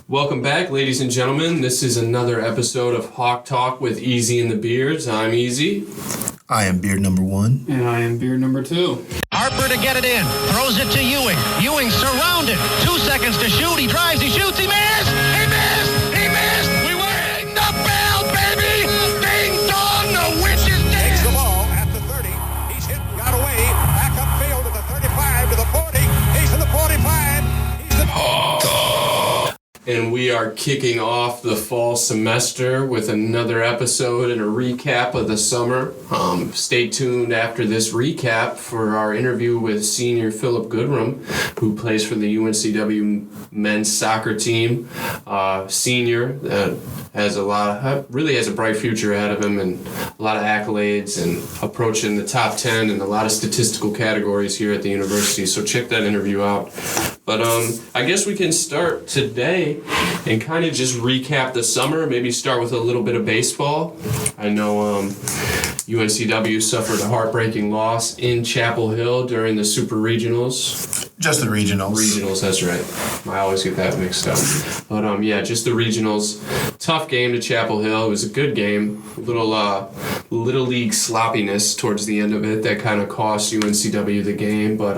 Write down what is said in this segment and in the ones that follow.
Welcome back, ladies and gentlemen. This is another episode of Hawktalk with Easy and the Beards. I'm Easy. I am beard number 1. And I am beard number 2. Harper to get it in. Throws it to Ewing. Ewing surrounded. 2 seconds to shoot. He drives. He shoots. He missed. He missed. He missed. We win the bell, baby. Ding dong. The witch is dead. Takes the ball at the 30. He's hit and got away. Back upfield to the 35 to the 40. He's to the 45. He's the... And we are kicking off the fall semester with another episode and a recap of the summer. Stay tuned after this recap for our interview with senior Phillip Goodrum, who plays for the UNCW men's soccer team. Senior has really has a bright future ahead of him and a lot of accolades and approaching the top 10 in a lot of statistical categories here at the university. So check that interview out. But I guess we can start today and kind of just recap the summer, maybe start with a little bit of baseball. I know UNCW suffered a heartbreaking loss in Chapel Hill during the Super Regionals. Just the regionals. Regionals, that's right. I always get that mixed up. But just the regionals. Tough game to Chapel Hill. It was a good game. A little league sloppiness towards the end of it that kind of cost UNCW the game. But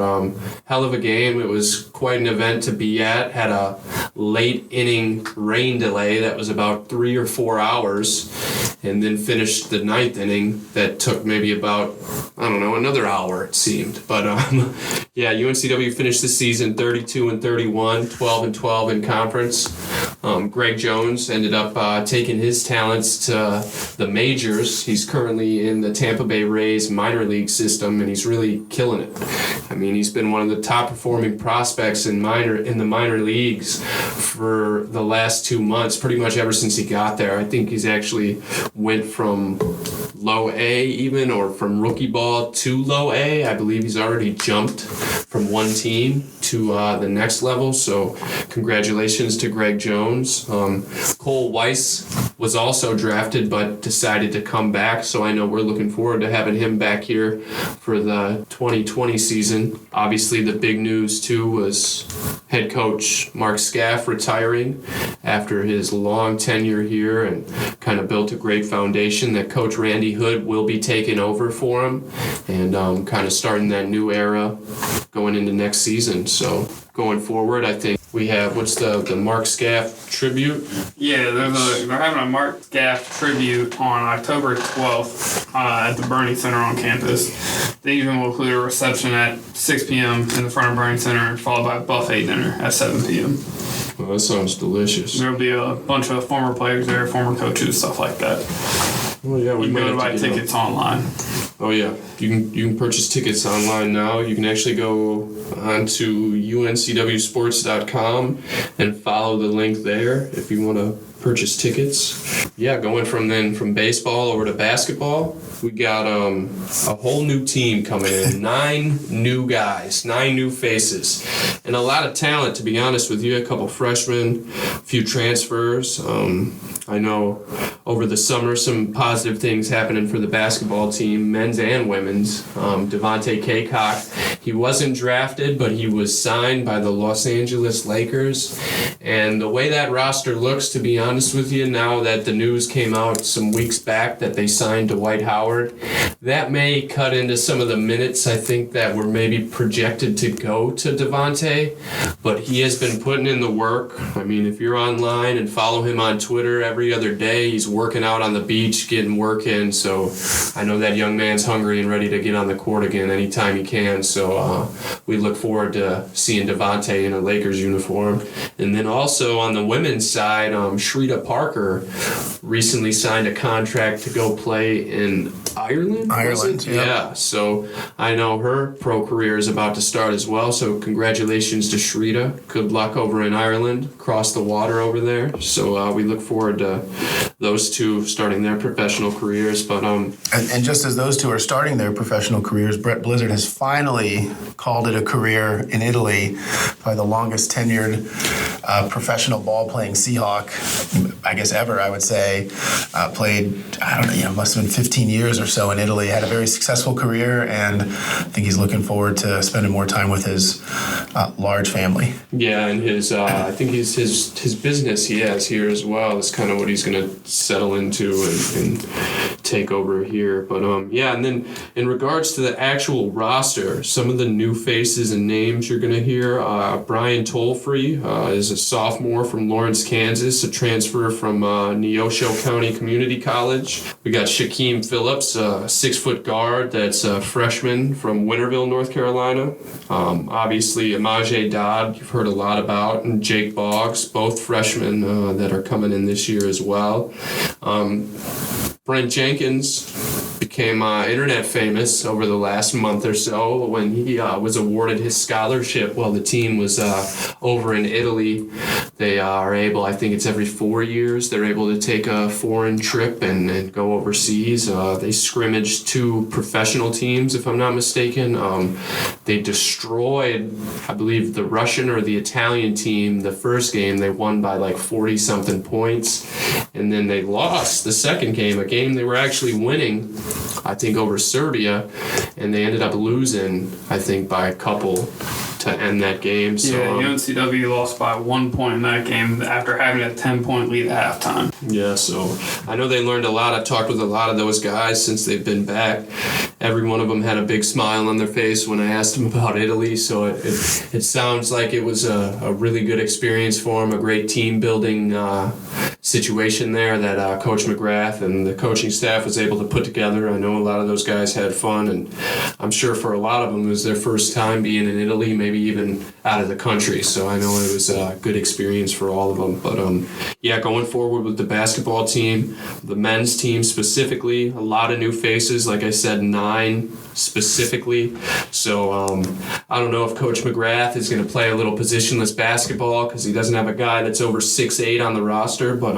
hell of a game. It was quite an event to be at. Had a late inning rain delay that was about 3 or 4 hours. And then finished the 9th inning that took maybe about, another hour it seemed. But UNCW finished the season 32-31, 12-12 in conference. Greg Jones ended up taking his talents to the majors. He's currently in the Tampa Bay Rays minor league system, and he's really killing it. I mean, he's been one of the top performing prospects in the minor leagues for the last 2 months, pretty much ever since he got there. I think he's actually went from low A even, or from rookie ball to low A. I believe he's already jumped from one team to the next level. So congratulations to Greg Jones. Cole Weiss was also drafted but decided to come back. So I know we're looking forward to having him back here for the 2020 season. Obviously the big news too was head coach Mark Scaff retiring after his long tenure here and kind of built a great foundation that Coach Randy Hood will be taking over for him and kind of starting that new era going into next season. So going forward, I think we have, what's the Mark Scaff tribute? Yeah, they're having a Mark Scaff tribute on October 12th at the Bernie Center on campus. They even will include a reception at 6 p.m. in the front of Bernie Center, followed by a buffet dinner at 7 p.m. Well, that sounds delicious. There'll be a bunch of former players there, former coaches, stuff like that. Well, yeah, we you might can have buy to tickets online. Oh yeah, you can purchase tickets online now. You can actually go onto uncwsports.com and follow the link there if you want to purchase tickets. Yeah, going from baseball over to basketball, we got a whole new team coming in. 9 new guys, 9 new faces, and a lot of talent, to be honest with you. A couple freshmen, a few transfers. I know over the summer some positive things happening for the basketball team, men's and women's. Devontae Kaycock, he wasn't drafted, but he was signed by the Los Angeles Lakers. And the way that roster looks, to be honest with you, now that the news came out some weeks back that they signed Dwight Howard, that may cut into some of the minutes I think that were maybe projected to go to Devontae. But he has been putting in the work. I mean, if you're online and follow him on Twitter every other day, he's working out on the beach, getting work in. So I know that young man's hungry and ready to get on the court again anytime he can. So we look forward to seeing Devontae in a Lakers uniform. And then also on the women's side, Shrita Parker recently signed a contract to go play in Ireland. Yep. Yeah, so I know her pro career is about to start as well. So congratulations to Shrita. Good luck over in Ireland, across the water over there. So we look forward to those two starting their professional careers. But and just as those two are starting their professional careers, Brett Blizzard has finally actually called it a career in Italy, probably the longest tenured professional ball-playing Seahawk, I guess ever, I would say. Played, I don't know, must have been 15 years or so in Italy. Had a very successful career, and I think he's looking forward to spending more time with his large family. Yeah, and his I think his business he has here as well is kind of what he's going to settle into and take over here. But yeah, and then in regards to the actual roster, some of the new faces and names you're going to hear, Brian Tolfree is a sophomore from Lawrence, Kansas, a transfer from Neosho County Community College. We got Shaquem Phillips, a 6-foot guard that's a freshman from Winterville, North Carolina. Obviously, Amaje Dodd, you've heard a lot about, and Jake Boggs, both freshmen that are coming in this year as well. Brent Jenkins became internet famous over the last month or so when he was awarded his scholarship while the team was over in Italy. They are able, I think it's every 4 years, they're able to take a foreign trip and go overseas. They scrimmaged 2 professional teams, if I'm not mistaken. They destroyed, I believe, the Russian or the Italian team the first game. They won by like 40-something points. And then they lost the second game, a game they were actually winning, I think, over Serbia, and they ended up losing, I think, by a couple to end that game. So, UNCW lost by 1 point in that game after having a 10-point lead at halftime. Yeah, so I know they learned a lot. I've talked with a lot of those guys since they've been back. Every one of them had a big smile on their face when I asked them about Italy, so it sounds like it was a really good experience for them, a great team-building situation there that Coach McGrath and the coaching staff was able to put together. I know a lot of those guys had fun, and I'm sure for a lot of them it was their first time being in Italy, maybe even out of the country. So I know it was a good experience for all of them. But yeah, going forward with the basketball team, the men's team specifically, a lot of new faces. Like I said, 9 specifically. So I don't know if Coach McGrath is going to play a little positionless basketball because he doesn't have a guy that's over 6'8" on the roster. But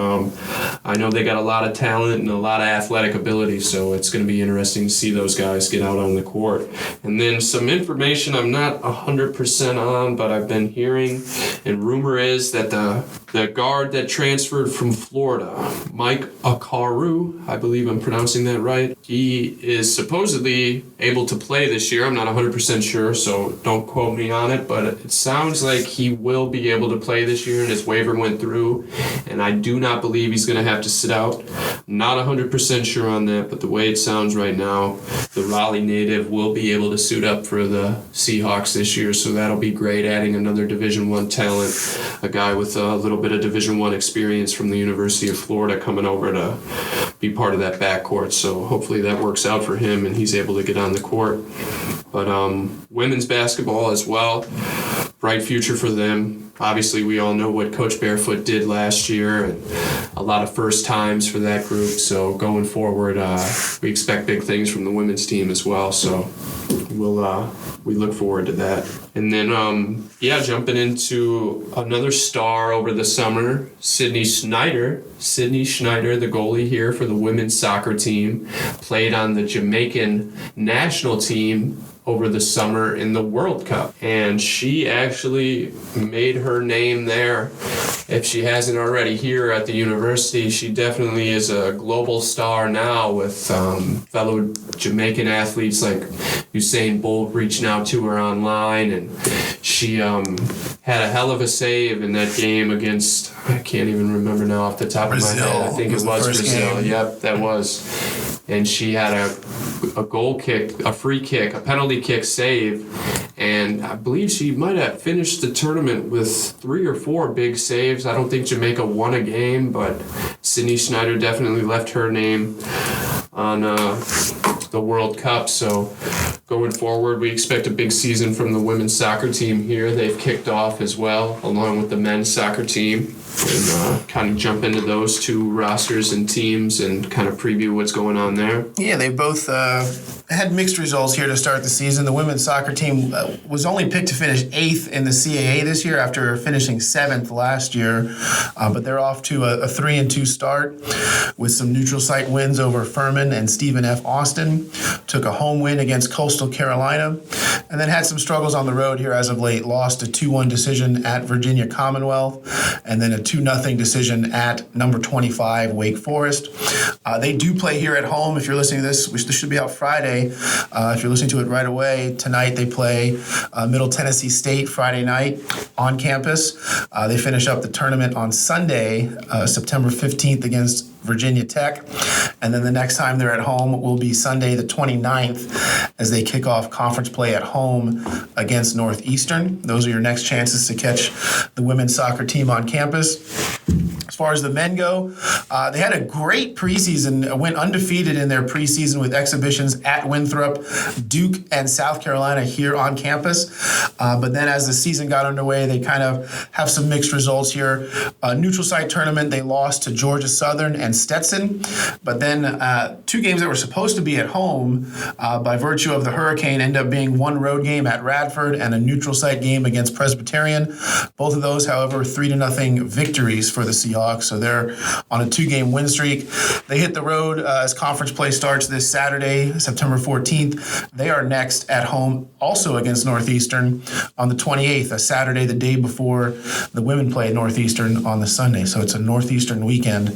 I know they got a lot of talent and a lot of athletic ability. So it's going to be interesting to see those guys get out on the court. And then some information I'm not 100% on, but I've been hearing, and rumor is that the guard that transferred from Florida, Mike Akaru, I believe I'm pronouncing that right, he is supposedly able to play this year. I'm not 100% sure, so don't quote me on it, but it sounds like he will be able to play this year, and his waiver went through, and I do not believe he's going to have to sit out. Not 100% sure on that, but the way it sounds right now, the Raleigh native will be able to suit up for the Seahawks this year, so that'll be great, adding another Division I talent, a guy with a little bit of Division I experience from the University of Florida coming over to be part of that backcourt. So hopefully that works out for him and he's able to get on the court. But women's basketball as well, bright future for them. Obviously, we all know what Coach Barefoot did last year, and a lot of first times for that group. So going forward, we expect big things from the women's team as well. So we look forward to that. And then, jumping into another star over the summer, Sydney Schneider. Sydney Schneider, the goalie here for the women's soccer team, played on the Jamaican national team over the summer in the World Cup. And she actually made her name there. If she hasn't already here at the university, she definitely is a global star now with fellow Jamaican athletes like Usain Bolt reaching out to her online. And she had a hell of a save in that game against, I can't even remember now off the top of my head. I think it was Brazil. Game. Yep, that was. And she had a goal kick, a free kick, a penalty kick save, and I believe she might have finished the tournament with 3 or 4 big saves. I don't think Jamaica won a game, but Sydney Schneider definitely left her name on the World Cup. So going forward, we expect a big season from the women's soccer team here. They've kicked off as well, along with the men's soccer team. And kind of jump into those 2 rosters and teams and kind of preview what's going on there. Yeah, they both had mixed results here to start the season. The women's soccer team was only picked to finish 8th in the CAA this year after finishing 7th last year. But they're off to a 3-2 start with some neutral site wins over Furman and Stephen F. Austin. Took a home win against Coastal Coastal Carolina, and then had some struggles on the road here as of late. Lost a 2-1 decision at Virginia Commonwealth, and then a 2-0 decision at number 25 Wake Forest. They do play here at home. If you're listening to this, which this should be out Friday. If you're listening to it right away, tonight they play Middle Tennessee State Friday night on campus. They finish up the tournament on Sunday, September 15th against Virginia Tech. And then the next time they're at home will be Sunday the 29th as they kick off conference play at home against Northeastern. Those are your next chances to catch the women's soccer team on campus. As far as the men go, they had a great preseason, went undefeated in their preseason with exhibitions at Winthrop, Duke, and South Carolina here on campus. But then as the season got underway, they kind of have some mixed results here. Neutral site tournament, they lost to Georgia Southern and Stetson. But then 2 games that were supposed to be at home by virtue of the hurricane end up being one road game at Radford and a neutral site game against Presbyterian. Both of those, however, 3-0 victories for the Seahawks. So they're on a 2-game win streak. They hit the road as conference play starts this Saturday, September 14th. They are next at home also against Northeastern on the 28th, a Saturday the day before the women play Northeastern on the Sunday. So it's a Northeastern weekend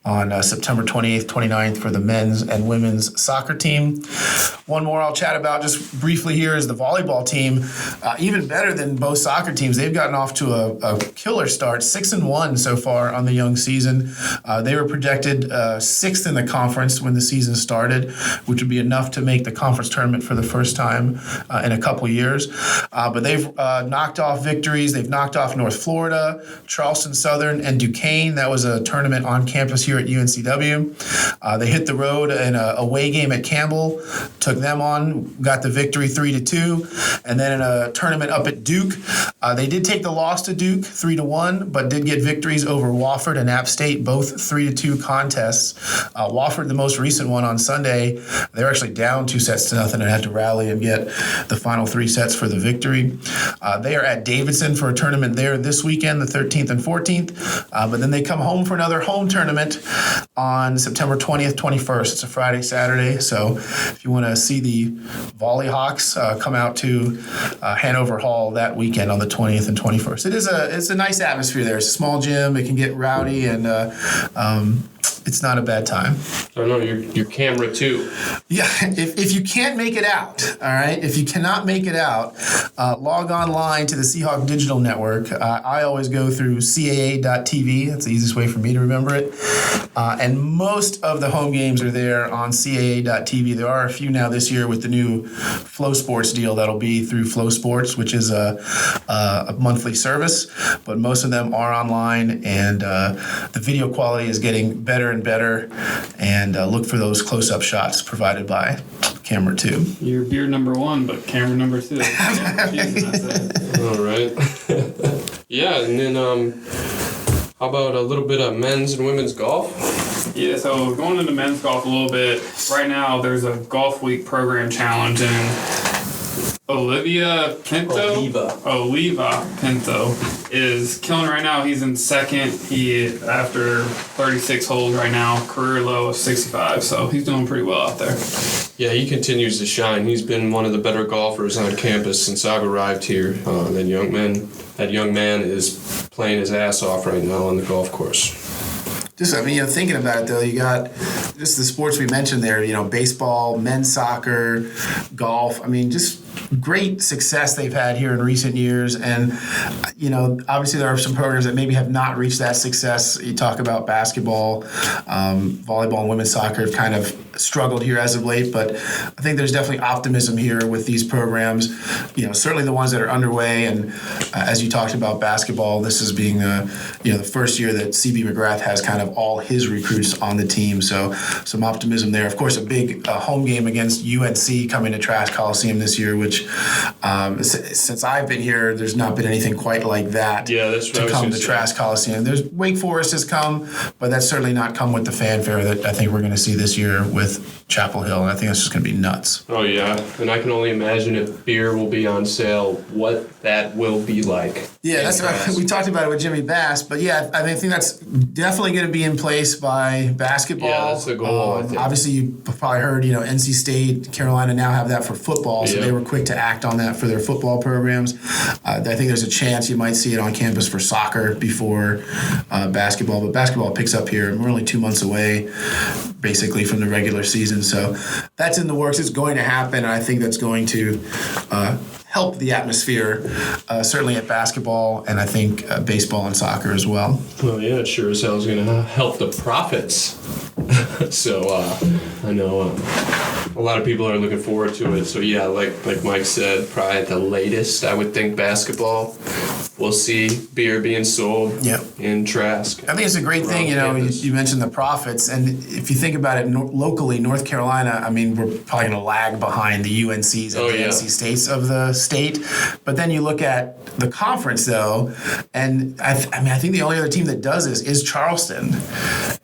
on September 28th, 29th for the men's and women's soccer team. One more I'll chat about just briefly here is the volleyball team. Even better than both soccer teams. They've gotten off to a killer start, 6-1 so far on the young season. They were projected 6th in the conference when the season started, which would be enough to make the conference tournament for the first time in a couple years. But they've knocked off victories. They've knocked off North Florida, Charleston Southern, and Duquesne. That was a tournament on campus here at UNCW. They hit the road in a away game at Campbell, took them on, got the victory 3-2. And then in a tournament up at Duke, they did take the loss to Duke 3-1, but did get victories over Wofford and App State, both 3-2 contests. Wofford, the most recent one on Sunday, they were actually down 2-0 and had to rally and get the final 3 sets for the victory. They are at Davidson for a tournament there this weekend, the 13th and 14th. But then they come home for another home tournament on September 20th, 21st. It's a Friday, Saturday. So if you want to see the Volley Hawks, come out to Hanover Hall that weekend on the 20th and 21st. It's a nice atmosphere there. It's a small gym. It can get rowdy, and it's not a bad time. I know your camera too. Yeah, if you can't make it out, all right, if you cannot make it out, log online to the Seahawk Digital Network. I always go through CAA.TV. That's the easiest way for me to remember it. And most of the home games are there on CAA.TV. There are a few now this year with the new Flow Sports deal that'll be through Flow Sports, which is a monthly service, but most of them are online, and the video quality is getting better and better, and look for those close-up shots provided by camera 2. You're beer number 1, but camera number 2. All right. Yeah, and then how about a little bit of men's and women's golf? Yeah, so going into men's golf a little bit, right now there's a Golf Week program challenge, and Oliva Pinto is killing right now. He's in second. He, after 36 holes right now, career low of 65, so he's doing pretty well out there. Yeah, he continues to shine. He's been one of the better golfers on campus since I've arrived here. That young man is playing his ass off right now on the golf course. Thinking about it though, you got just the sports we mentioned there, baseball, men's soccer, golf. Just great success they've had here in recent years. And, obviously there are some programs that maybe have not reached that success. You talk about basketball, volleyball, and women's soccer have kind of struggled here as of late, but I think there's definitely optimism here with these programs. Certainly the ones that are underway, and as you talked about basketball, this is being the first year that CB McGrath has kind of all his recruits on the team, so some optimism there. Of course, a big home game against UNC coming to Trask Coliseum this year, which since I've been here, there's not been anything quite like that. Yeah, that's what to come to Trask Coliseum. There's Wake Forest has come, but that's certainly not come with the fanfare that I think we're going to see this year with Chapel Hill, and I think that's just going to be nuts. Oh yeah, and I can only imagine if beer will be on sale, what that will be like. Yeah, that's what we talked about it with Jimmy Bass, but yeah, I think that's definitely going to be in place by basketball. Yeah, that's the goal. I think. Obviously, you probably heard, NC State, Carolina now have that for football, so they were quick to act on that for their football programs. I think there's a chance you might see it on campus for soccer before basketball, but basketball picks up here. We're only 2 months away, basically, from the regular season, so that's in the works. It's going to happen, and I think that's going to help the atmosphere, certainly at basketball, and I think baseball and soccer as well. Well, yeah, it sure as hell is going to help the profits. So I know a lot of people are looking forward to it. So yeah, like Mike said, probably at the latest, I would think basketball. We'll see beer being sold in Trask. I think it's a great thing, you mentioned the profits, and if you think about it locally, North Carolina, I mean, we're probably going to lag behind the UNCs and the NC States of the state, but then you look at the conference, though, and I think the only other team that does this is Charleston,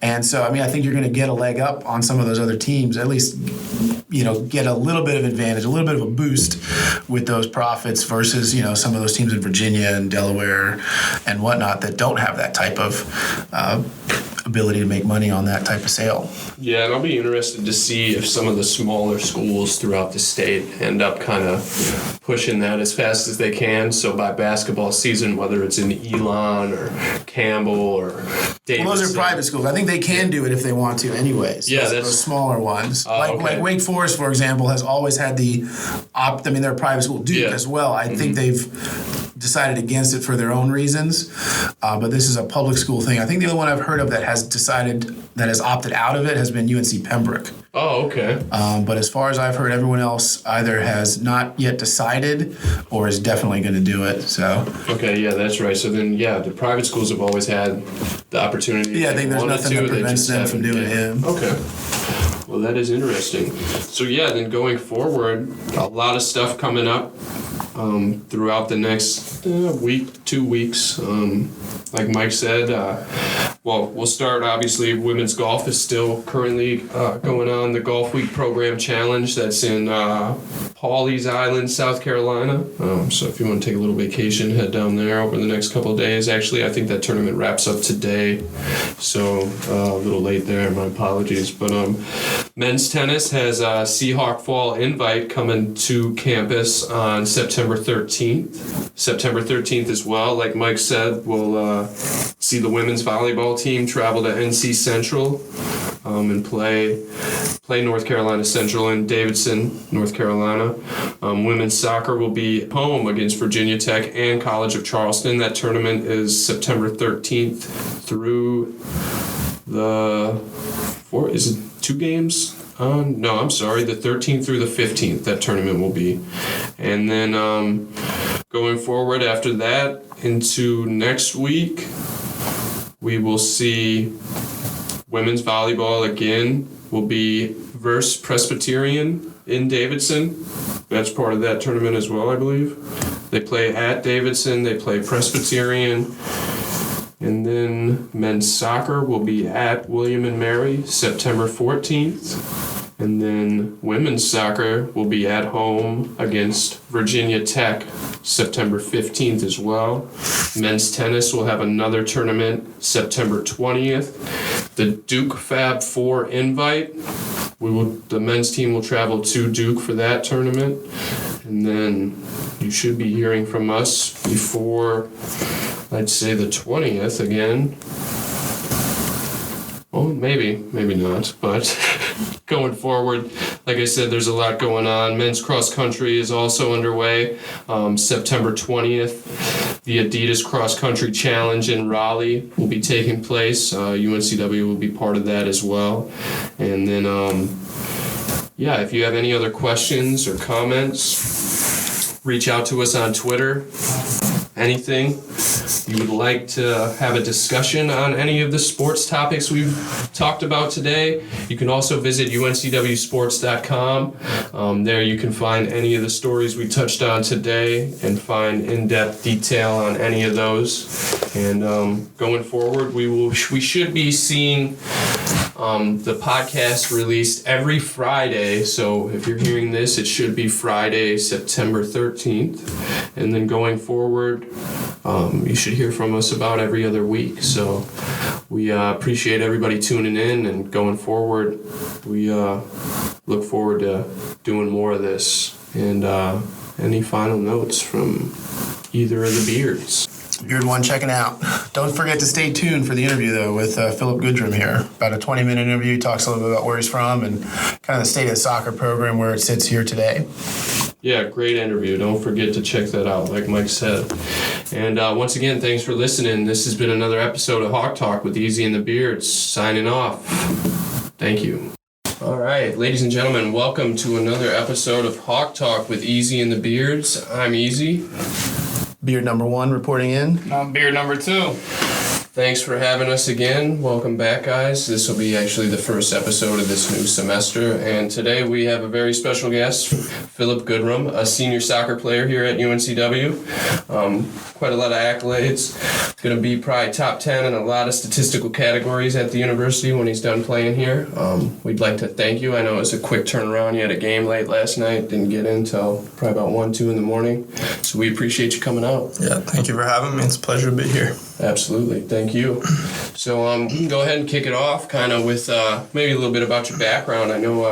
and so, I think you're going to get a leg up on some of those other teams, at least, get a little bit of advantage, a little bit of a boost with those profits versus, some of those teams in Virginia and Delaware and whatnot that don't have that type of ability to make money on that type of sale. Yeah, and I'll be interested to see if some of the smaller schools throughout the state end up kind of pushing that as fast as they can. So by basketball season, whether it's in Elon or Campbell or Davidson. Well, those are private schools. I think they can do it if they want to anyways. Yeah, those smaller ones. Like Wake Forest, for example, has always had they're a private school. Duke as well. I think they've decided against it for their own reasons. But this is a public school thing. I think the only one I've heard of that has opted out of it has been UNC Pembroke. Oh, okay. But as far as I've heard, everyone else either has not yet decided or is definitely going to do it. So. Okay, yeah, that's right. So then, the private schools have always had the opportunity. Yeah, I think there's nothing that prevents them from doing it. Okay. Well, that is interesting. So then going forward, a lot of stuff coming up throughout the next week, 2 weeks. Like Mike said, we'll start, obviously, women's golf is still currently going on. The Golf Week Program Challenge, that's in Pawleys Island, South Carolina. So if you want to take a little vacation, head down there over the next couple of days. Actually, I think that tournament wraps up today, so a little late there, my apologies. But men's tennis has a Seahawk Fall Invite coming to campus on September 13th. September 13th as well. Like Mike said, we'll see the women's volleyball team travel to NC Central and play North Carolina Central in Davidson, North Carolina. Women's soccer will be home against Virginia Tech and College of Charleston. That tournament is September 13th through is it 2 games? No, I'm sorry, the 13th through the 15th, that tournament will be. And then going forward after that into next week, we will see women's volleyball again will be versus Presbyterian in Davidson. That's part of that tournament as well, I believe. They play at Davidson, they play Presbyterian. And then men's soccer will be at William & Mary September 14th. And then women's soccer will be at home against Virginia Tech September 15th as well. Men's tennis will have another tournament September 20th. The Duke Fab 4 Invite, the men's team will travel to Duke for that tournament. And then you should be hearing from us before, I'd say, the 20th again. Well, maybe not, but going forward, like I said, there's a lot going on. Men's cross country is also underway. September 20th, the Adidas Cross Country Challenge in Raleigh will be taking place. UNCW will be part of that as well. And then, if you have any other questions or comments, reach out to us on Twitter. Anything you would like to have a discussion on any of the sports topics we've talked about today, you can also visit uncwsports.com. There you can find any of the stories we touched on today and find in-depth detail on any of those. And going forward, we should be seeing The podcast released every Friday, so if you're hearing this, it should be Friday, September 13th. And then going forward, you should hear from us about every other week. So we appreciate everybody tuning in, and going forward, we look forward to doing more of this. And any final notes from either of the Beards? Beard One checking out. Don't forget to stay tuned for the interview, though, with Phillip Goodrum here. About a 20-minute interview. Talks a little bit about where he's from and kind of the state of the soccer program, where it sits here today. Yeah, great interview. Don't forget to check that out, like Mike said. And once again, thanks for listening. This has been another episode of Hawktalk with Easy and the Beards. Signing off. Thank you. All right, ladies and gentlemen, welcome to another episode of Hawktalk with Easy and the Beards. I'm Easy. Beard number 1 reporting in. I'm beer number 2. Thanks for having us again. Welcome back, guys. This will be actually the first episode of this new semester, and today we have a very special guest, Phillip Goodrum, a senior soccer player here at UNCW. Quite a lot of accolades. Going to be probably top 10 in a lot of statistical categories at the university when he's done playing here. We'd like to thank you. I know it was a quick turnaround. You had a game late last night, didn't get in until probably about 1, 2 in the morning. So we appreciate you coming out. Yeah, thank you for having me. It's a pleasure to be here. Absolutely. Thank you. So we can go ahead and kick it off kind of with maybe a little bit about your background. I know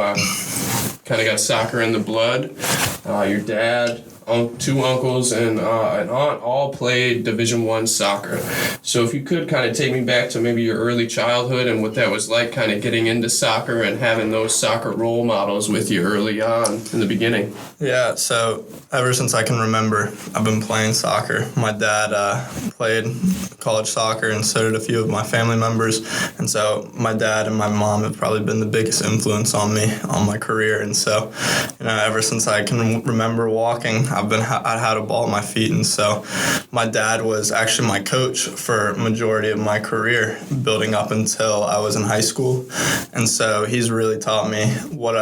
kind of got soccer in the blood. Your dad, 2 uncles, and an aunt all played Division I soccer. So if you could kind of take me back to maybe your early childhood and what that was like, kind of getting into soccer and having those soccer role models with you early on in the beginning. Yeah, so ever since I can remember, I've been playing soccer. My dad played college soccer, and so did a few of my family members. And so my dad and my mom have probably been the biggest influence on me, on my career. And so, ever since I can remember walking, I had a ball at my feet. And so my dad was actually my coach for a majority of my career, building up until I was in high school. And so he's really taught me what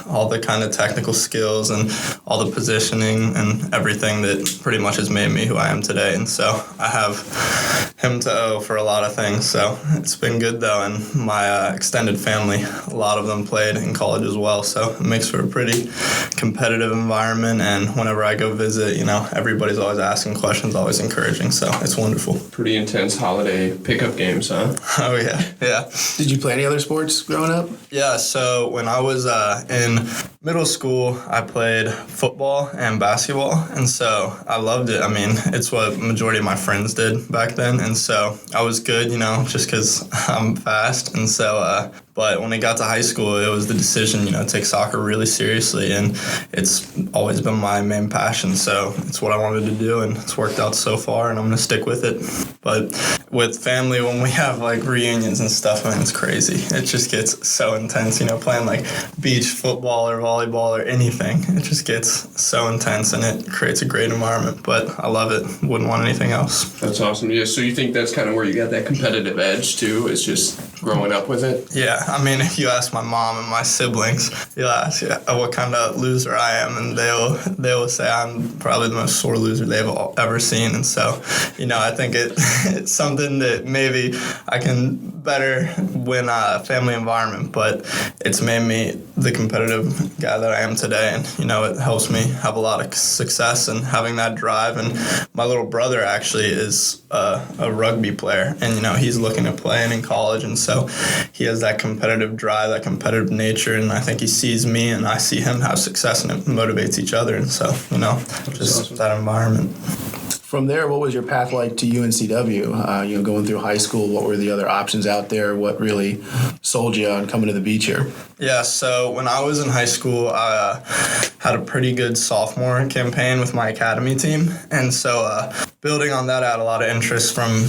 all the kind of technical skills and all the positioning and everything that pretty much has made me who I am today. And so I have him to owe for a lot of things. So it's been good, though. And my extended family, a lot of them played in college as well. So it makes for a pretty competitive environment. And whenever I go visit, everybody's always asking questions, always encouraging. So it's wonderful. Pretty intense holiday pickup games, huh? Oh, yeah. Did you play any other sports growing up? Yeah, so when I was in middle school, I played football and basketball, and so I loved it. I mean, it's what majority of my friends did back then, and so I was good, just because I'm fast. And so, but when it got to high school, it was the decision, to take soccer really seriously, and it's always been my main passion. So it's what I wanted to do, and it's worked out so far, and I'm going to stick with it. But with family, when we have like reunions and stuff, it's crazy. It just gets so intense, playing like beach football or volleyball or anything. It just gets so intense, and it creates a great environment. But I love it. Wouldn't want anything else. That's awesome. Yeah, so you think that's kind of where you got that competitive edge too, is just growing up with it? Yeah, I mean, if you ask my mom and my siblings, you'll ask what kind of loser I am, and they will say I'm probably the most sore loser they've ever seen. And so, I think it's something that maybe I can better win a family environment, but it's made me the competitive guy that I am today. And, it helps me have a lot of success and having that drive. And my little brother actually is a rugby player, and, he's looking at playing in college. And so he has that competitive drive, that competitive nature. And I think he sees me and I see him have success, and it motivates each other. And so, just awesome. That environment. From there, what was your path like to UNCW? Going through high school, what were the other options out there? What really sold you on coming to the beach here? Yeah, so when I was in high school, I had a pretty good sophomore campaign with my academy team. And so building on that, I had a lot of interest from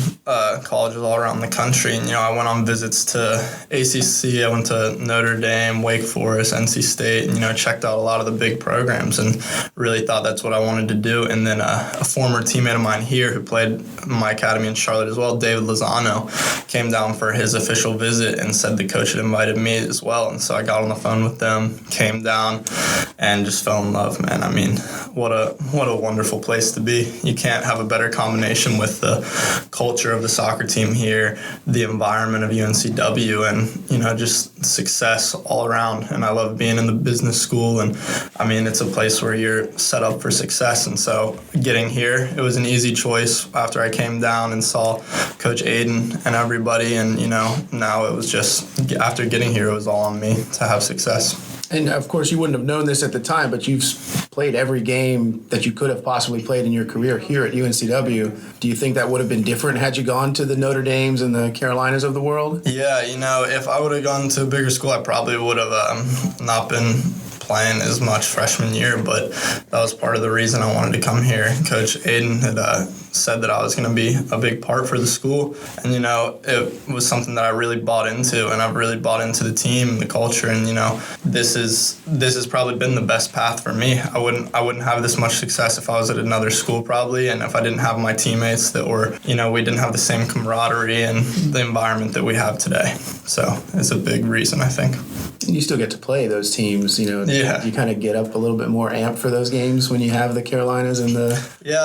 colleges all around the country. And, I went on visits to ACC. I went to Notre Dame, Wake Forest, NC State, and, checked out a lot of the big programs and really thought that's what I wanted to do. And then a former teammate of mine here who played in my academy in Charlotte as well, David Lozano, came down for his official visit and said the coach had invited me as well. And so I got on the phone with them, came down, and just fell in love, man. I mean, what a wonderful place to be. You can't have a better combination with the culture of the soccer team here, the environment of UNCW, and, you know, just success all around. And I love being in the business school, and I mean, it's a place where you're set up for success. And so getting here, it was an easy choice after I came down and saw Coach Aiden and everybody. And, you know, now it was just, after getting here, it was all on me to have success. And of course, you wouldn't have known this at the time, but you've played every game that you could have possibly played in your career here at UNCW. Do you think that would have been different had you gone to the Notre Dames and the Carolinas of the world? Yeah, you know, if I would have gone to a bigger school, I probably would have not been playing as much freshman year, but that was part of the reason I wanted to come here. Coach Aiden had said that I was going to be a big part for the school, and you know, it was something that I really bought into, and I've really bought into the team and the culture. And you know, this has probably been the best path for me. I wouldn't have this much success if I was at another school probably, and if I didn't have my teammates that were, you know, we didn't have the same camaraderie and the environment that we have today. So it's a big reason, I think. And you still get to play those teams, you know. Yeah. You kind of get up a little bit more amped for those games when you have the Carolinas and the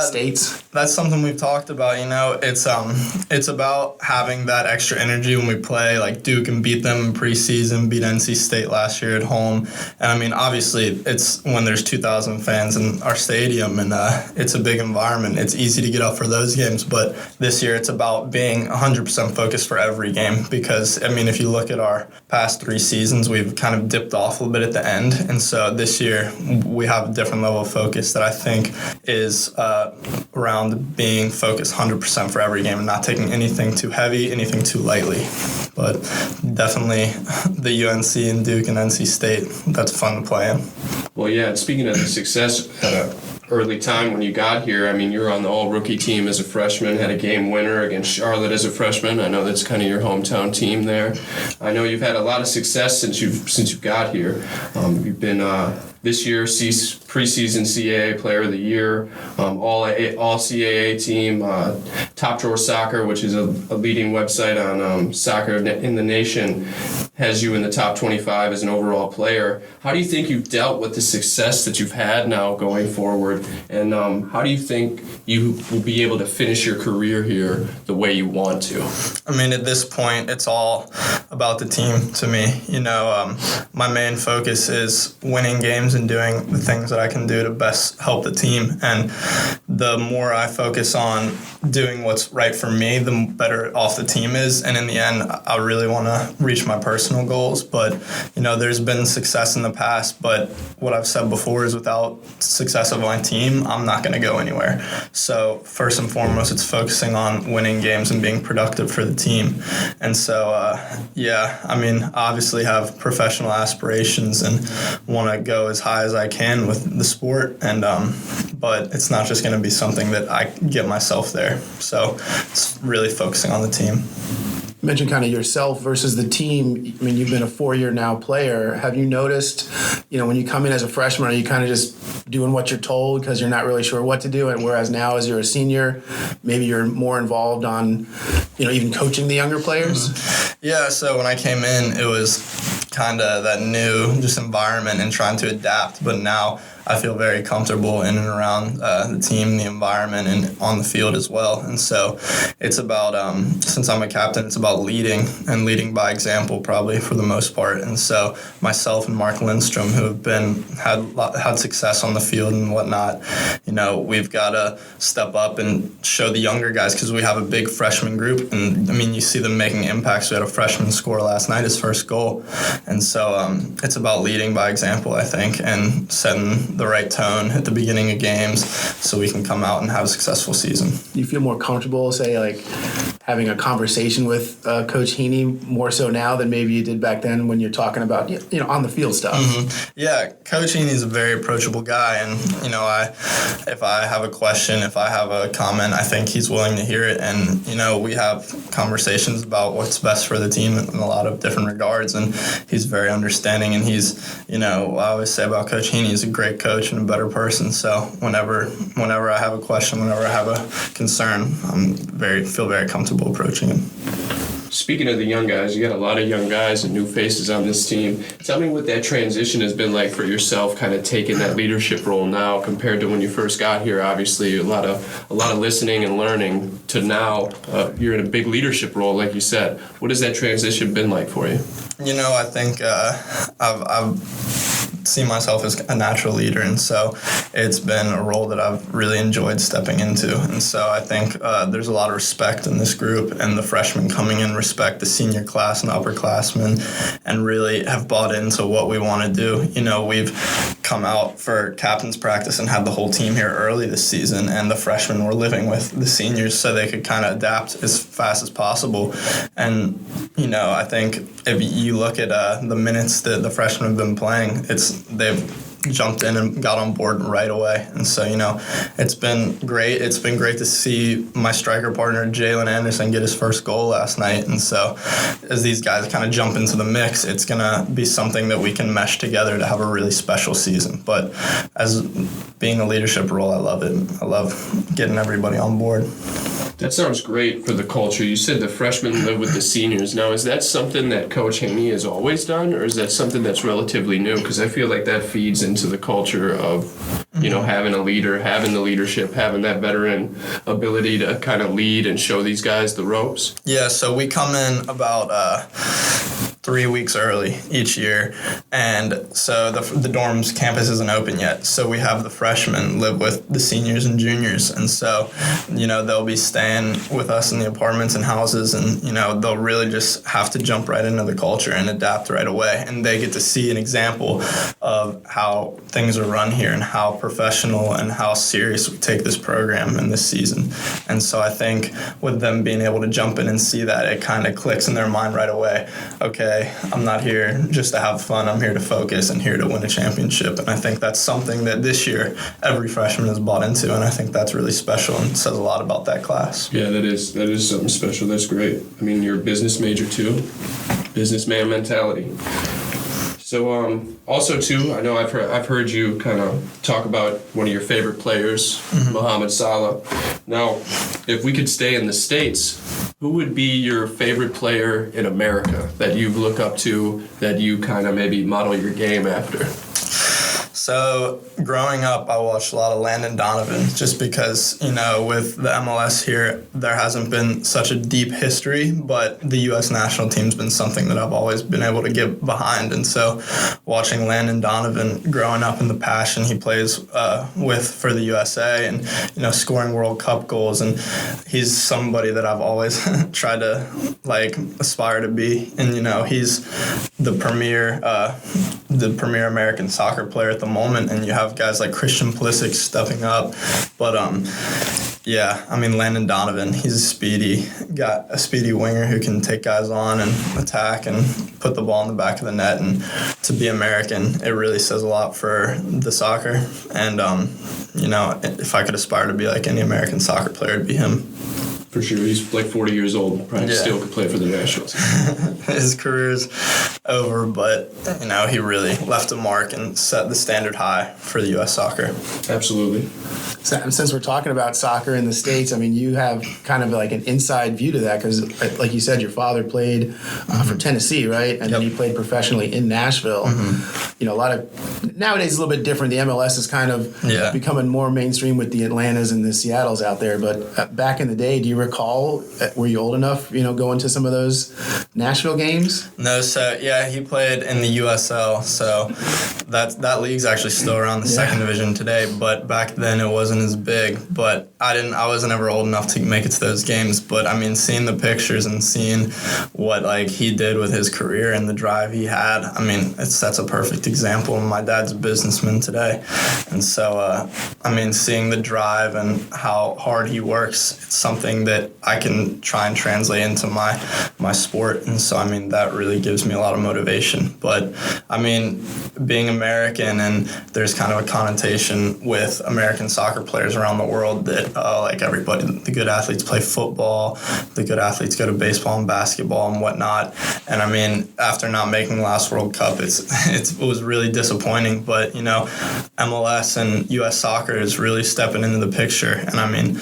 States. That's something we've talked about. You know, it's about having that extra energy when we play, like Duke and beat them in preseason, beat NC State last year at home. And I mean, obviously, it's when there's 2,000 fans in our stadium, and it's a big environment. It's easy to get up for those games, but this year it's about being 100% focused for every game, because I mean, if you look at our past 3 seasons, we've kind of dipped off a little bit at the end, and so this year we have a different level of focus that I think is around being focused 100% for every game and not taking anything too heavy, anything too lightly. But definitely the UNC and Duke and NC State, that's fun to play in. Well, yeah, and speaking of the success at an early time when you got here, I mean, you were on the all-rookie team as a freshman, had a game winner against Charlotte as a freshman. I know that's kind of your hometown team there. I know you've had a lot of success since you've got here. You've been this year preseason CAA Player of the Year, all CAA team, Top Drawer Soccer, which is a leading website on soccer in the nation, has you in the top 25 as an overall player. How do you think you've dealt with the success that you've had now going forward, and how do you think you will be able to finish your career here the way you want to? I mean, at this point, it's all about the team to me. You know, my main focus is winning games and doing the things that I can do to best help the team. And the more I focus on doing what's right for me, the better off the team is. And in the end, I really want to reach my personal goals. But, you know, there's been success in the past, but what I've said before is without success of my team, I'm not going to go anywhere. So first and foremost, it's focusing on winning games and being productive for the team. And so, I mean, obviously have professional aspirations and want to go as high as I can with the sport. And but it's not just going to be something that I get myself there. So it's really focusing on the team. You mentioned kind of yourself versus the team. I mean, you've been a 4-year now player. Have you noticed, you know, when you come in as a freshman, are you kind of just doing what you're told because you're not really sure what to do? And whereas now as you're a senior, maybe you're more involved on, you know, even coaching the younger players? Mm-hmm. Yeah, so when I came in, it was kind of that new just environment and trying to adapt. But now I feel very comfortable in and around the team, the environment, and on the field as well. And so it's about, since I'm a captain, it's about leading and leading by example probably for the most part. And so myself and Mark Lindstrom, who have had success on the field and whatnot, you know, we've got to step up and show the younger guys because we have a big freshman group. And, I mean, you see them making impacts. We had a freshman score last night, his first goal. And so it's about leading by example, I think, and setting the right tone at the beginning of games so we can come out and have a successful season. Do you feel more comfortable, say, like having a conversation with Coach Heaney more so now than maybe you did back then when you're talking about, you know, on the field stuff? Mm-hmm. Yeah, Coach Heaney's a very approachable guy, and, you know, if I have a question, if I have a comment, I think he's willing to hear it. And, you know, we have conversations about what's best for the team in a lot of different regards, and he's very understanding. And he's, you know, I always say about Coach Heaney, he's a great coach and a better person. So whenever I have a question, whenever I have a concern, feel very comfortable approaching him. speaking of the young guys, you got a lot of young guys and new faces on this team. Tell me what that transition has been like for yourself, kind of taking that leadership role now compared to when you first got here. Obviously, a lot of listening and learning to now you're in a big leadership role, like you said. What has that transition been like for you? You know, I think I've seen myself as a natural leader, and so it's been a role that I've really enjoyed stepping into. And so I think there's a lot of respect in this group, and the freshmen coming in respect the senior class and upperclassmen and really have bought into what we want to do. You know, we've come out for captain's practice and had the whole team here early this season, and the freshmen were living with the seniors so they could kind of adapt as fast as possible. And, you know, I think if you look at the minutes that the freshmen have been playing, they've jumped in and got on board right away. And so, you know, it's been great. It's been great to see my striker partner, Jalen Anderson, get his first goal last night. And so as these guys kind of jump into the mix, it's going to be something that we can mesh together to have a really special season. But as being a leadership role, I love it. I love getting everybody on board. That sounds great for the culture. You said the freshmen live with the seniors. Now, is that something that Coach Haney has always done, or is that something that's relatively new? Because I feel like that feeds into the culture of, you know, having a leader, having the leadership, having that veteran ability to kind of lead and show these guys the ropes. Yeah, so we come in about 3 weeks early each year, and so the dorms campus isn't open yet. So we have the freshmen live with the seniors and juniors, and so, you know, they'll be staying with us in the apartments and houses, and, you know, they'll really just have to jump right into the culture and adapt right away. And they get to see an example of how things are run here and how professional and how serious we take this program and this season. And so I think with them being able to jump in and see that, it kind of clicks in their mind right away. Okay, I'm not here just to have fun. I'm here to focus and here to win a championship. And I think that's something that this year every freshman has bought into, and I think that's really special and says a lot about that class. Yeah, that is something special. That's great. I mean, you're a business major too. Businessman mentality. So also too, I know I've heard you kind of talk about one of your favorite players, Mohamed Salah. Now, if we could stay in the States, who would be your favorite player in America that you look up to, that you kind of maybe model your game after? So growing up, I watched a lot of Landon Donovan just because, you know, with the MLS here, there hasn't been such a deep history, but the U.S. national team's been something that I've always been able to get behind. And so watching Landon Donovan growing up in the passion he plays for the USA and, you know, scoring World Cup goals. And he's somebody that I've always tried to, like, aspire to be. And, you know, he's the premier American soccer player at the moment, and you have guys like Christian Pulisic stepping up. But yeah, I mean, Landon Donovan, he's got a speedy winger who can take guys on and attack and put the ball in the back of the net. And to be American, it really says a lot for the soccer. And you know, if I could aspire to be like any American soccer player, it'd be him. For sure. He's like 40 years old. Probably still could play for the national team. His career's over, but, you know, he really left a mark and set the standard high for the U.S. soccer. Absolutely. So, since we're talking about soccer in the States, I mean, you have kind of like an inside view to that because, like you said, your father played for Tennessee, right? And then he played professionally in Nashville. You know, a lot of nowadays it's a little bit different. The MLS is kind of becoming more mainstream with the Atlantas and the Seattles out there. But back in the day, do you recall, were you old enough, you know, going to some of those Nashville games? No, so yeah, he played in the USL, so that league's actually still around the second division today, but back then it wasn't as big. But I wasn't ever old enough to make it to those games. But I mean, seeing the pictures and seeing what like he did with his career and the drive he had, I mean, that's a perfect example. My dad's a businessman today, and so I mean, seeing the drive and how hard he works, it's something that I can try and translate into my sport. And so I mean, that really gives me a lot of motivation. But I mean, being American, and there's kind of a connotation with American soccer soccer players around the world that like everybody, the good athletes play football, the good athletes go to baseball and basketball and whatnot. And I mean, after not making last World Cup, it was really disappointing. But you know, MLS and U.S. soccer is really stepping into the picture. And I mean,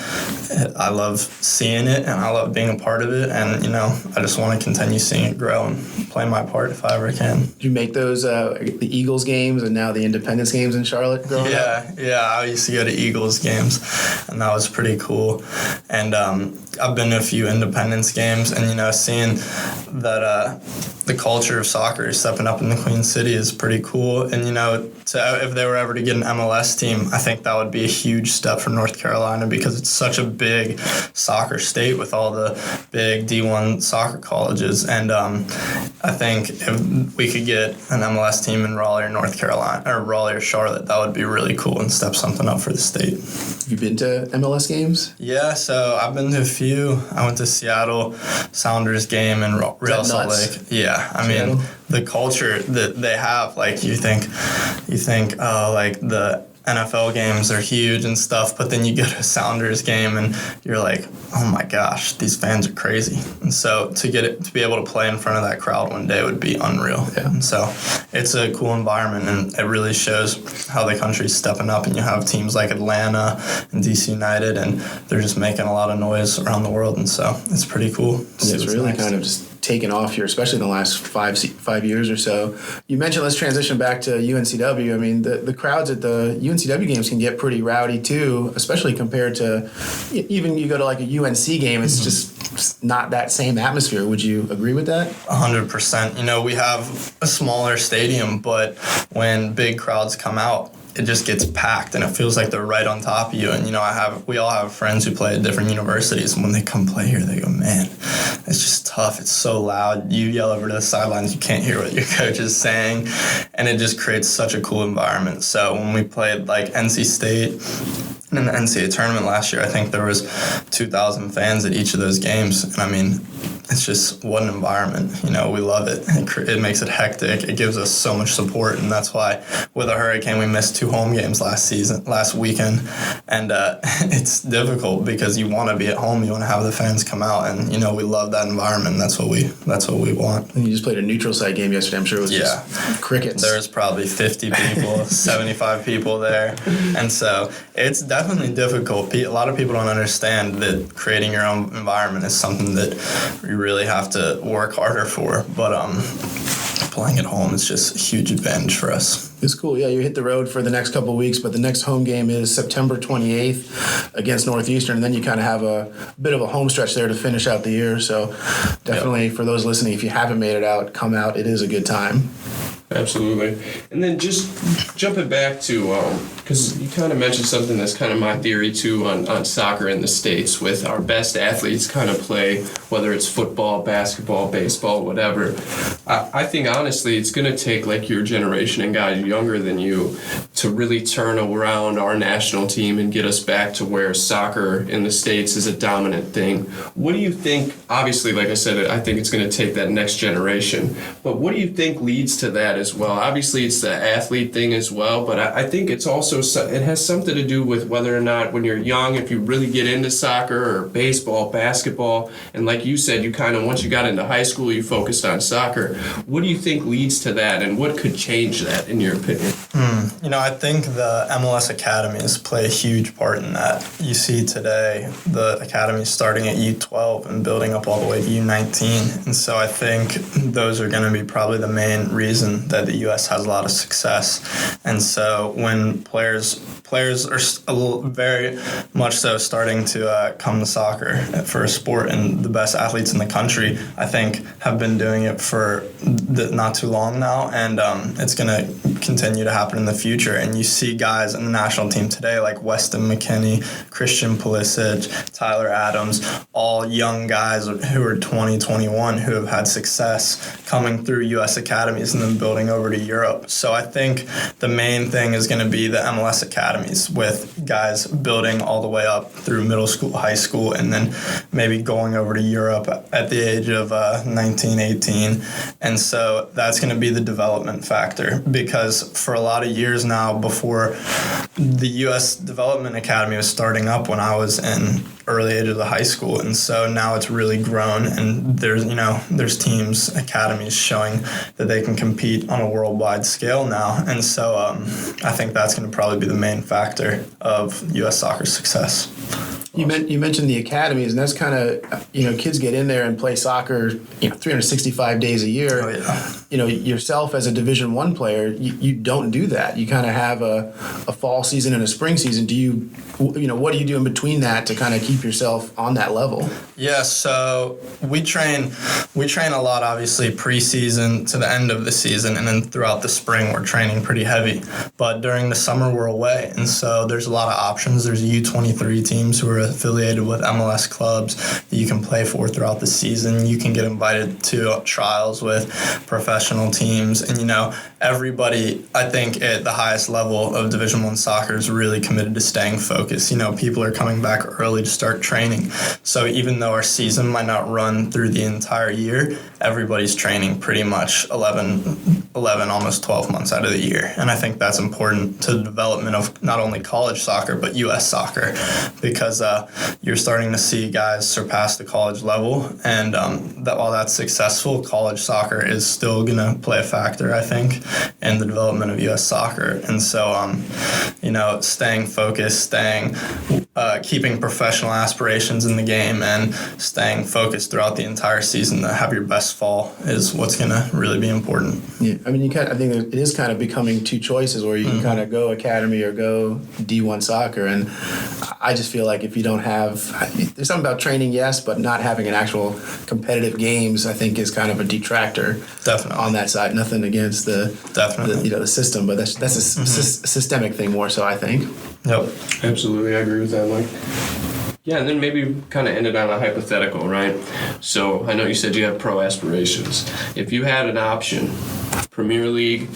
I love seeing it and I love being a part of it. And you know, I just want to continue seeing it grow and play my part if I ever can. Did you make those the Eagles games and now the Independence games in Charlotte growing up? Yeah, I used to go to Eagles games, and that was pretty cool. And I've been to a few Independence games, and you know, seeing that the culture of soccer is stepping up in the Queen City is pretty cool. And you know, if they were ever to get an MLS team, I think that would be a huge step for North Carolina because it's such a big soccer state with all the big D1 soccer colleges. And I think if we could get an MLS team in Raleigh or North Carolina, or Raleigh or Charlotte, that would be really cool and step something up for the state. Have you been to MLS games? Yeah, so I've been to a few. I went to Seattle Sounders game in Real Salt Lake. Yeah, I mean, the culture that they have, like you think, like the NFL games are huge and stuff, but then you go to a Sounders game and you're like, oh my gosh, these fans are crazy. And so to be able to play in front of that crowd one day would be unreal. Yeah. And so it's a cool environment, and it really shows how the country's stepping up. And you have teams like Atlanta and DC United, and they're just making a lot of noise around the world. And so it's pretty cool. It's really kind of just taken off here, especially in the last 5 years or so. You mentioned, let's transition back to UNCW. I mean, the crowds at the UNCW games can get pretty rowdy too, especially compared to even you go to like a UNC game, it's just not that same atmosphere. Would you agree with that? 100%. You know, we have a smaller stadium, but when big crowds come out, it just gets packed and it feels like they're right on top of you. And, you know, we all have friends who play at different universities, and when they come play here, they go, man, it's just tough. It's so loud. You yell over to the sidelines, you can't hear what your coach is saying, and it just creates such a cool environment. So when we played like NC State in the NCAA tournament last year, I think there was 2,000 fans at each of those games. And I mean, it's just what an environment. You know, we love it. It makes it hectic. It gives us so much support, and that's why with a hurricane we missed 2 home games last weekend, and it's difficult because you want to be at home, you want to have the fans come out, and you know, we love that environment. And that's what we want. And you just played a neutral site game yesterday. I'm sure it was just crickets. There's probably 50 people, 75 people there, and so it's definitely difficult. A lot of people don't understand that creating your own environment is something that you really have to work harder for, but playing at home is just a huge advantage for us. It's cool. Yeah, you hit the road for the next couple of weeks, but the next home game is September 28th against Northeastern, and then you kind of have a bit of a home stretch there to finish out the year. So definitely for those listening, if you haven't made it out, come out. It is a good time. Absolutely. And then just jumping back to, because you kind of mentioned something that's kind of my theory too on soccer in the States, with our best athletes kind of play, whether it's football, basketball, baseball, whatever. I think honestly it's going to take like your generation and guys younger than you to really turn around our national team and get us back to where soccer in the States is a dominant thing. What do you think? Obviously, like I said, I think it's going to take that next generation. But what do you think leads to that as well? Obviously, it's the athlete thing as well, but I think it's also, it has something to do with whether or not when you're young, if you really get into soccer or baseball, basketball, and like you said, you kind of, once you got into high school, you focused on soccer. What do you think leads to that, and what could change that, in your opinion? You know, I think the MLS academies play a huge part in that. You see today the academies starting at U12 and building up all the way to U19, and so I think those are going to be probably the main reason that the U.S. has a lot of success. And so when players are very much so starting to come to soccer for a sport, and the best athletes in the country, I think, have been doing it for not too long now, and it's going to continue to happen in the future. And you see guys in the national team today like Weston McKennie, Christian Pulisic, Tyler Adams, all young guys who are 20, 21 who have had success coming through U.S. academies and then building over to Europe. So I think the main thing is going to be the MLS academy academies with guys building all the way up through middle school, high school, and then maybe going over to Europe at the age of 19, 18. And so that's going to be the development factor, because for a lot of years now, before the U.S. Development Academy was starting up when I was in early age of the high school, and so now it's really grown, and there's teams, academies showing that they can compete on a worldwide scale now, and so I think that's going to probably be the main factor of U.S. soccer's success. You mentioned the academies, and that's kind of, kids get in there and play soccer, 365 days a year. Oh, yeah. Yourself as a Division I player, you don't do that. You kind of have a fall season and a spring season. Do you, what do you do in between that to kind of keep yourself on that level? Yeah, so we train a lot, obviously, preseason to the end of the season, and then throughout the spring we're training pretty heavy. But during the summer we're away, and so there's a lot of options. There's U23 teams who are affiliated with MLS clubs that you can play for throughout the season. You can get invited to trials with professional teams, and everybody, I think, at the highest level of Division I soccer is really committed to staying focused. People are coming back early to start training. So even though our season might not run through the entire year, everybody's training pretty much 11, almost 12 months out of the year. And I think that's important to the development of not only college soccer, but U.S. soccer, because you're starting to see guys surpass the college level. And that while that's successful, college soccer is still going to play a factor, I think, in the development of U.S. soccer. And so, staying focused, keeping professional aspirations in the game, and staying focused throughout the entire season to have your best fall is what's going to really be important. Yeah, I think it is kind of becoming two choices where you can kind of go academy or go D1 soccer, and I just feel like if you don't have, there's something about training, yes, but not having an actual competitive games, I think, is kind of a detractor. Definitely. On that side. Nothing against the system, but that's a systemic thing more so, I think. Yep. Absolutely, I agree with that, Mike. Yeah, and then maybe kind of ended on a hypothetical, right? So I know you said you have pro aspirations. If you had an option, Premier League,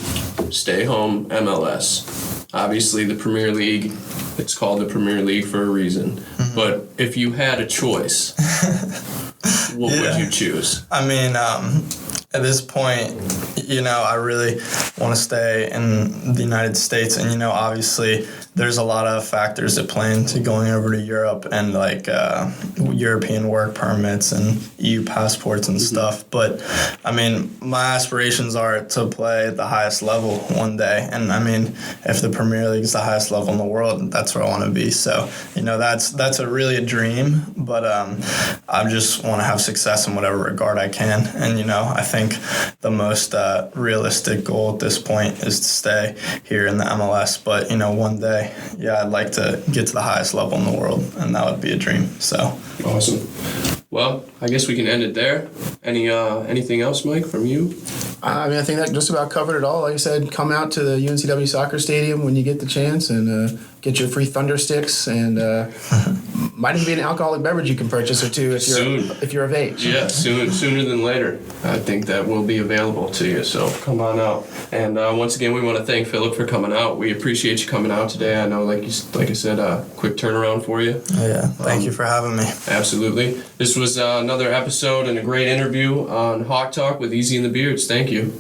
stay home, MLS. Obviously, the Premier League, it's called the Premier League for a reason. Mm-hmm. But if you had a choice, what would you choose? At this point, I really want to stay in the United States, and obviously there's a lot of factors that play into going over to Europe, and European work permits and EU passports and stuff. But my aspirations are to play at the highest level one day, and if the Premier League is the highest level in the world, that's where I want to be. So that's really a dream, but I just want to have success in whatever regard I can, and I think the most realistic goal at this point is to stay here in the MLS. But one day, I'd like to get to the highest level in the world, and that would be a dream. So awesome. Well, I guess we can end it there. Anything else, Mike, from you? I think that just about covered it all. Like I said, come out to the UNCW soccer stadium when you get the chance, and get your free Thunder sticks, and might even be an alcoholic beverage you can purchase or two if you're of age. Yeah, sooner than later. I think that will be available to you, so come on out. And once again, we want to thank Phillip for coming out. We appreciate you coming out today. I know, like I said, a quick turnaround for you. Yeah, thank you for having me. Absolutely. This was another episode and a great interview on Hawktalk with Easy and the Beards. Thank you.